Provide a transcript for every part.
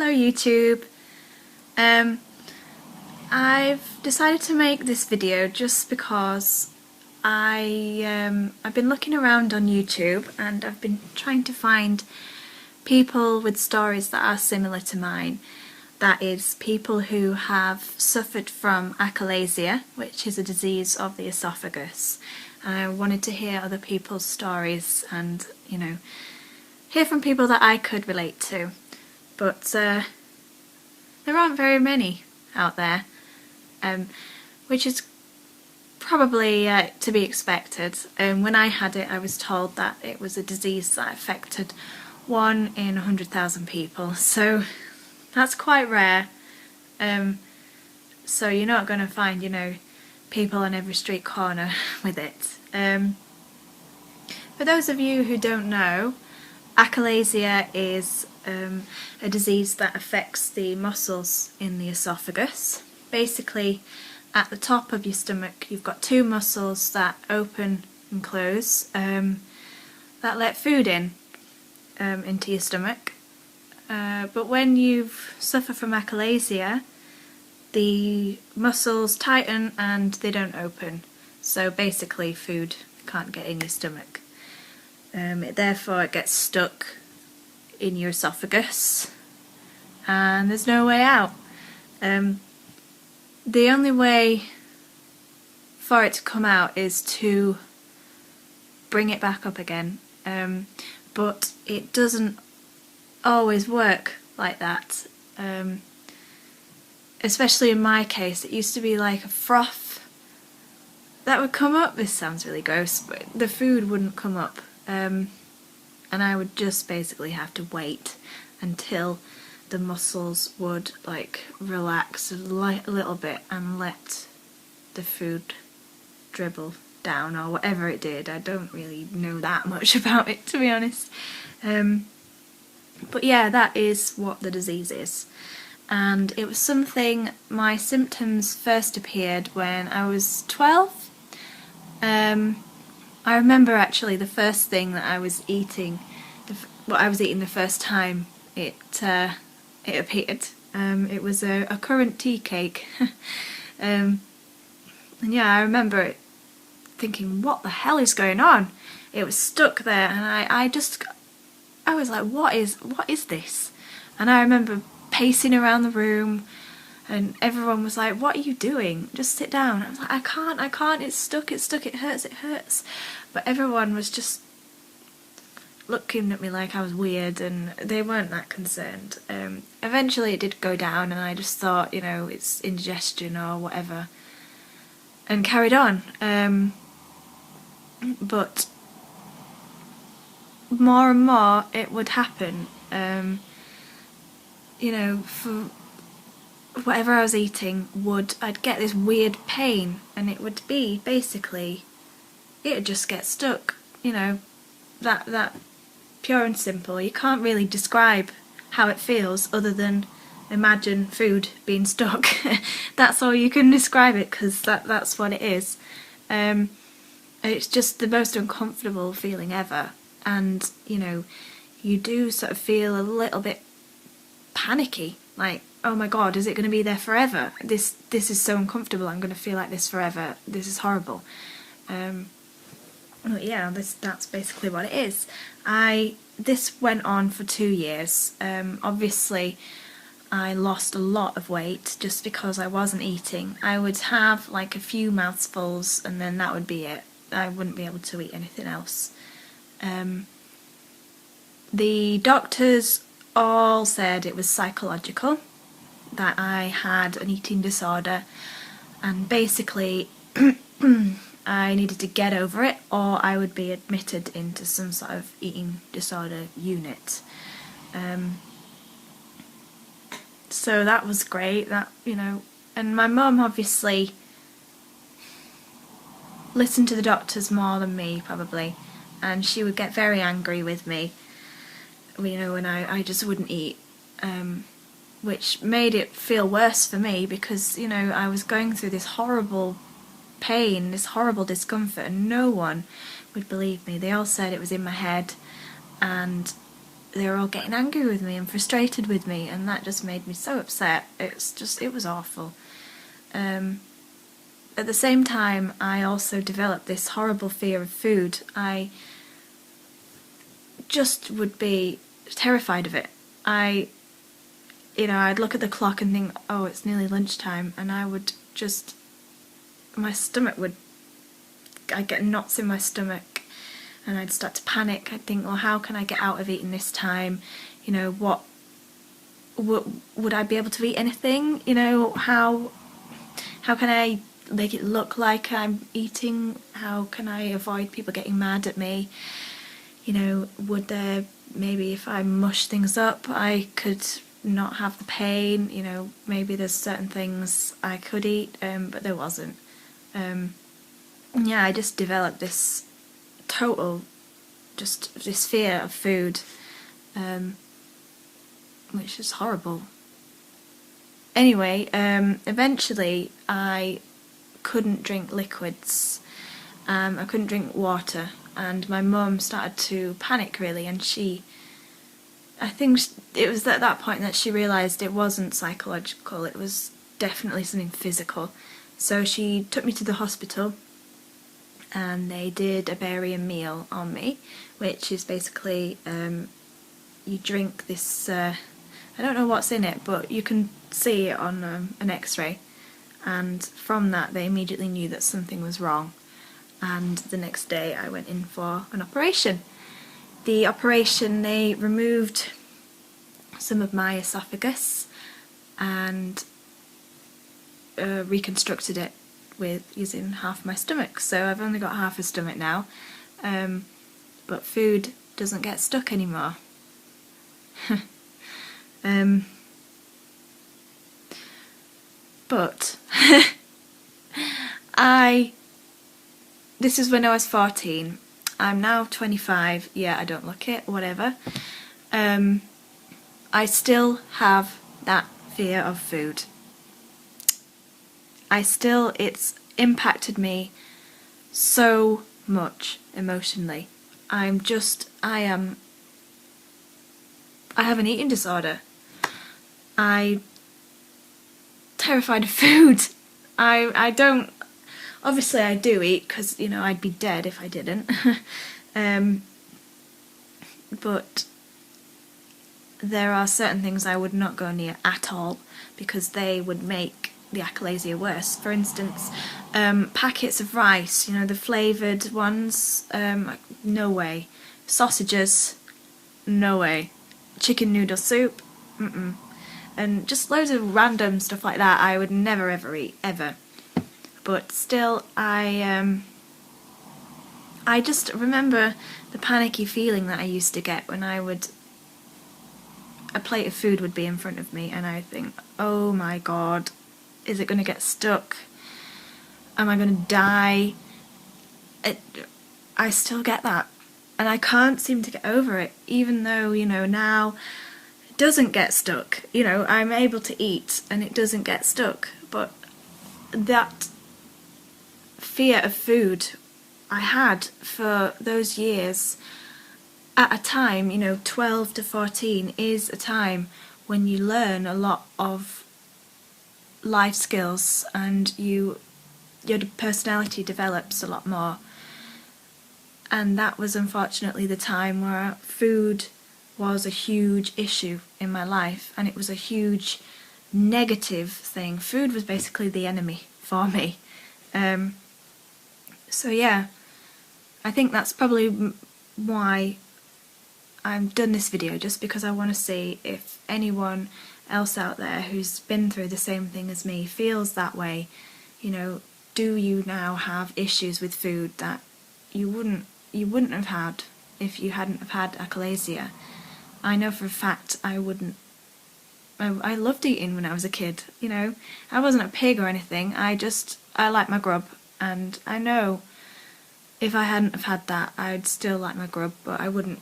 Hello YouTube. I've decided to make this video just because I've been looking around on YouTube and I've been trying to find people with stories that are similar to mine. That is, people who have suffered from achalasia, which is a disease of the esophagus. And I wanted to hear other people's stories and, you know, hear from people that I could relate to. But there aren't very many out there, which is probably to be expected. When I had it, I was told that it was a disease that affected 1 in 100,000 people, so that's quite rare. So you're not going to find, you know, people on every street corner with it. For those of you who don't know, achalasia is a disease that affects the muscles in the esophagus. Basically, at the top of your stomach you've got 2 muscles that open and close that let food in into your stomach. But when you suffer from achalasia, the muscles tighten and they don't open, so basically food can't get in your stomach. Therefore it gets stuck in your esophagus and there's no way out. The only way for it to come out is to bring it back up again, but it doesn't always work like that. Especially in my case, it used to be like a froth that would come up. This sounds really gross, but the food wouldn't come up. And I would just basically have to wait until the muscles would like relax a little bit and let the food dribble down, or whatever it did. I don't really know that much about it, to be honest. But yeah, that is what the disease is. And it was something, my symptoms first appeared when I was 12. I remember actually the first thing that I was eating, what I was eating the first time it appeared. It was a currant tea cake. And yeah, I remember it thinking, what the hell is going on? It was stuck there and I was like, what is this? And I remember pacing around the room and everyone was like, what are you doing? Just sit down. I was like, I can't, it's stuck, it hurts. But everyone was just looking at me like I was weird and they weren't that concerned. Eventually it did go down and I just thought, you know, it's indigestion or whatever, and carried on. But more and more it would happen. You know, for whatever I was eating I'd get this weird pain, and it would be basically, it would just get stuck, you know, that pure and simple. You can't really describe how it feels other than imagine food being stuck. That's all you can describe it, because that's what it is. It's just the most uncomfortable feeling ever, and you know, you do sort of feel a little bit panicky, like, oh my god, is it going to be there forever? This is so uncomfortable, I'm going to feel like this forever, this is horrible. Well, yeah, that's basically what it is. This went on for 2 years. Obviously I lost a lot of weight just because I wasn't eating. I would have like a few mouthfuls and then that would be it. I wouldn't be able to eat anything else. The doctors all said it was psychological, that I had an eating disorder, and basically I needed to get over it or I would be admitted into some sort of eating disorder unit. So that was great, that, you know, and my mum obviously listened to the doctors more than me probably, and she would get very angry with me, you know, when I just wouldn't eat, which made it feel worse for me because, you know, I was going through this horrible pain, this horrible discomfort, and no one would believe me. They all said it was in my head, and they were all getting angry with me and frustrated with me, and that just made me so upset. It was awful. At the same time, I also developed this horrible fear of food. I just would be terrified of it. I'd look at the clock and think, oh, it's nearly lunchtime, and I'd get knots in my stomach, and I'd start to panic. I'd think, well, how can I get out of eating this time? What would I be able to eat anything? How can I make it look like I'm eating? How can I avoid people getting mad at me? Would there, maybe if I mush things up, I could not have the pain? Maybe there's certain things I could eat, but there wasn't. I just developed this this fear of food, which is horrible. Anyway, eventually I couldn't drink liquids. I couldn't drink water, and my mum started to panic really, and I think it was at that point that she realised it wasn't psychological, it was definitely something physical. So she took me to the hospital, and they did a barium meal on me, which is basically you drink this, I don't know what's in it, but you can see it on an x-ray, and from that they immediately knew that something was wrong, and the next day I went in for an operation. The operation, they removed some of my esophagus and reconstructed it with using half my stomach, so I've only got half a stomach now, but food doesn't get stuck anymore. But this is when I was 14. I'm now 25. Yeah, I don't look it, whatever. I still have that fear of food. It's impacted me so much emotionally. I have an eating disorder. I'm terrified of food. I don't, obviously I do eat, because I'd be dead if I didn't. But there are certain things I would not go near at all, because they would make the achalasia worse. For instance, packets of rice, the flavoured ones, no way. Sausages, no way. Chicken noodle soup, and just loads of random stuff like that I would never ever eat, ever. But still, I just remember the panicky feeling that I used to get when a plate of food would be in front of me, and I'd think, oh my god, is it going to get stuck? Am I going to die? I still get that, and I can't seem to get over it, even though, now it doesn't get stuck. I'm able to eat and it doesn't get stuck, but that fear of food I had for those years, at a time, 12 to 14 is a time when you learn a lot of life skills, and your personality develops a lot more. And that was unfortunately the time where food was a huge issue in my life, and it was a huge negative thing. Food was basically the enemy for me. So yeah, I think that's probably why I've done this video, just because I want to see if anyone else out there who's been through the same thing as me feels that way. Do you now have issues with food that you wouldn't have had if you hadn't have had achalasia? I know for a fact I wouldn't. I loved eating when I was a kid, I wasn't a pig or anything, I like my grub, and I know if I hadn't have had that I'd still like my grub, but I'd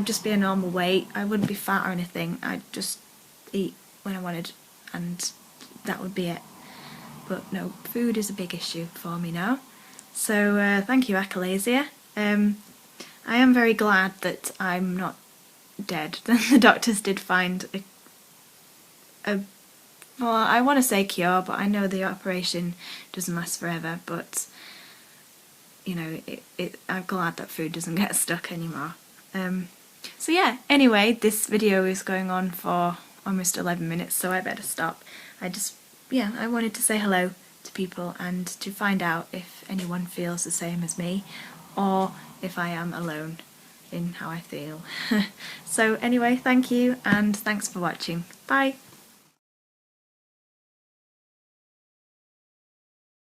just be a normal weight, I wouldn't be fat or anything, I'd just eat when I wanted, and that would be it. But no, food is a big issue for me now. So thank you, achalasia. I am very glad that I'm not dead. Then the doctors did find a well, I want to say cure, but I know the operation doesn't last forever, but you know, I'm glad that food doesn't get stuck anymore. So yeah, anyway, this video is going on for almost 11 minutes, so I better stop. I wanted to say hello to people and to find out if anyone feels the same as me, or if I am alone in how I feel. So anyway, thank you, and thanks for watching. Bye!